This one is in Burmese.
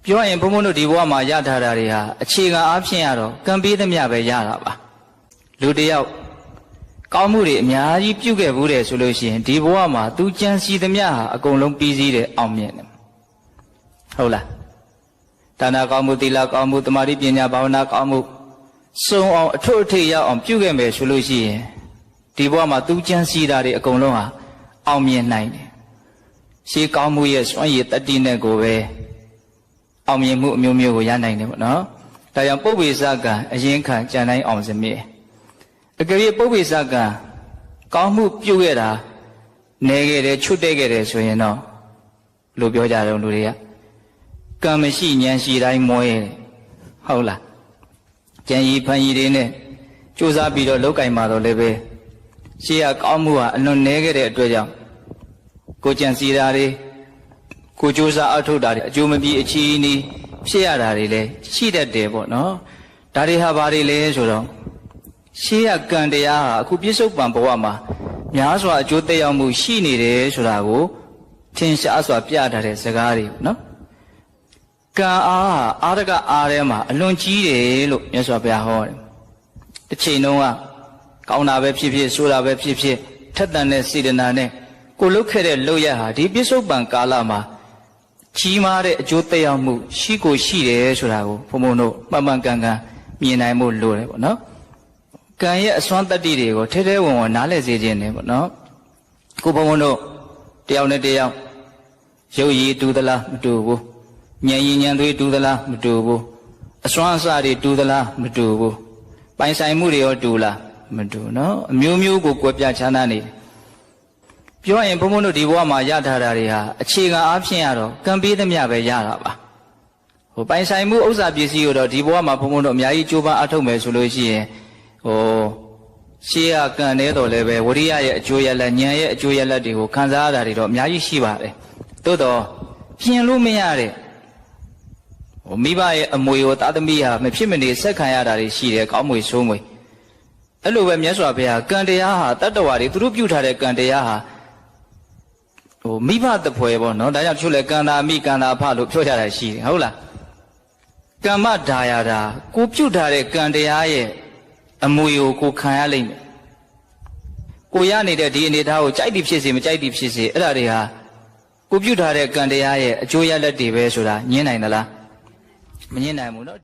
ပြောရင်ဘုံဘုံတို့ဒီဘဝမှာရထားတာတွေဟာအခြေခံအားဖြင့်ရတော့ကံပေးသမျှပဲရတာပါလူတယောက်ကောင်းမှုတွေအများကြီးပြုခဲ့ဘူးတယ်ဆိုလို့ရှိရင်ဒီဘဝမှာသူကြံစီသမျှဟာအကုန်လုံးပြီးစည်းတယ်အောင်မြင်တယ်ဟုတ်လားဒါနကောင်းမှုသီလကောင်းမှုသမာဓိပညာဘာဝနာကောင်းမှုစုံအောင်အထွတ်အထိပ်ရောက်အောင်ပြုခဲ့မယ်ဆိုလို့ရှိရင်ဒီဘဝမှာသူကြံစီတာတွေအကုန်လုံးဟာအောင်မြင်နိုင်တယ်ရှေးကောင်းမှုရဲ့စွမ်းရည်တတ္တိနဲ့ကိုပဲအောင်မြင်မှုအမျိုးမျိုးကိုရနိုင်တယ်ပေါ့နော်ဒါကြောင့်ပုပ္ပေစကံအရင်ခံကြံတိုင်းအောင်စမြဲအကယ်၍ပုပ္ပေစကံကောင်းမှုပြုခဲ့တာနေခဲ့တယ်ချွတ်တဲ့ခဲ့တယ်ဆိုရင်တော့လို့ပြောကြတယ်လူတွေကကံမရှိဉာဏ်ရှိတိုင်းမွဲဟုတ်လားကြံရီဖန်ရီတွေနဲ့ကြိုးစားပြီးတော့လောက်ကင်မှာတော့လည်းပဲရှေးကကောင်းမှုဟာအလွန်နေခဲ့တဲ့အတွက်ကြောင့်ကိုကြံစီတာတွေကိုကြိုးစားအထောက်တာတွေအကျိုးမပြီးအချီးနီးဖြစ်ရတာတွေလည်းရှိတတ်တယ်ပေါ့နော်ဒါတွေဟာဘာတွေလဲဆိုတော့ရှေးကကံတရားဟာအခုပြစ္ဆုတ်ပံဘဝမှာများစွာအကျိုးသက်ရောက်မှုရှိနေတယ်ဆိုတာကိုထင်ရှားစွာပြထားတဲ့စကားတွေနော်ကံအားဟာအာရကအားထဲမှာအလွန်ကြီးတယ်လို့မြတ်စွာဘုရားဟောတယ်တစ်ချိန်လုံးကကောင်းတာပဲဖြစ်ဖြစ်ဆိုးတာပဲဖြစ်ဖြစ်ထက်သန်တဲ့စေတနာနဲ့ကိုလုတ်ခဲ့တဲ့လုပ်ရဟာဒီပြစ္ဆုတ်ပံကာလမှာကြီးမားတဲ့အကျိုးသက်ရောက်မှုရှိကိုရှိတယ်ဆိုတာကိုဘုံဘုံတို့မှန်မှန်ကန်ကန်မြင်နိုင်မှုလိုတယ်ပေါ့နော်ကံရဲ့အစွမ်းတတ္တိတွေကိုထဲထဲဝင်ဝင်နားလည်စေခြင်းနဲ့ပေါ့နော်ကိုဘုံဘုံတို့တယောက်နဲ့တယောက်ရုပ်ရည်တူသလားမတူဘူးဉာဏ်ရည်ဉာဏ်သွေးတူသလားမတူဘူးအစွမ်းအစတွေတူသလားမတူဘူးပိုင်ဆိုင်မှုတွေရောတူလားမတူနော်အမျိုးမျိုးကိုကွဲပြားခြားနားနေတယ်ပြောရင်ဘုံဘုံတို့ဒီဘဝမှာရထားတာတွေဟာအခြေခံအားဖြင့်ရတော့ကံပေးသမျှပဲရတာပါဟိုပိုင်ဆိုင်မှုဥစ္စာပစ္စည်းကိုတော့ဒီဘဝမှာဘုံဘုံတို့အများကြီးကြိုးပမ်းအထောက်မယ်ဆိုလို့ရှိရင်ရှေးကကံတဲ့တော့လည်းပဲဝရိယရဲ့အကျိုးရလဒ်ဉာဏ်ရဲ့အကျိုးရလဒ်တွေကိုခံစားရတာတွေတော့အများကြီးရှိပါတယ်သို့တော့ပြင်လို့မရတဲ့မိဘရဲ့အမွေကိုသားသမီးဟာမဖြစ်မနေဆက်ခံရတာတွေရှိတယ်ကောင်းမွေဆိုးမွေအဲ့လိုပဲမြတ်စွာဘုရားကံတရားဟာတတ္တဝါတွေသူတို့ပြုထားတဲ့ကံတရားဟာမိဘတပွဲပေါ့နော်ဒါကြောင့်သူလည်းကန္တာမိကန္တာဖလို့ပြောကြတာရှိတယ်ဟုတ်လားကမ္မဒါယတာကိုပြုတ်ထားတဲ့ကံတရားရဲ့အမွေကိုခံရလိမ့်မယ်ကိုရနေတဲ့ဒီအနေထားကိုကြိုက်သည်ဖြစ်စေမကြိုက်သည်ဖြစ်စေအဲ့ဒါတွေဟာကိုပြုတ်ထားတဲ့ကံတရားရဲ့အကျိုးရလဒ်တွေပဲဆိုတာညင်းနိုင်သလားမညင်းနိုင်ဘူးနော်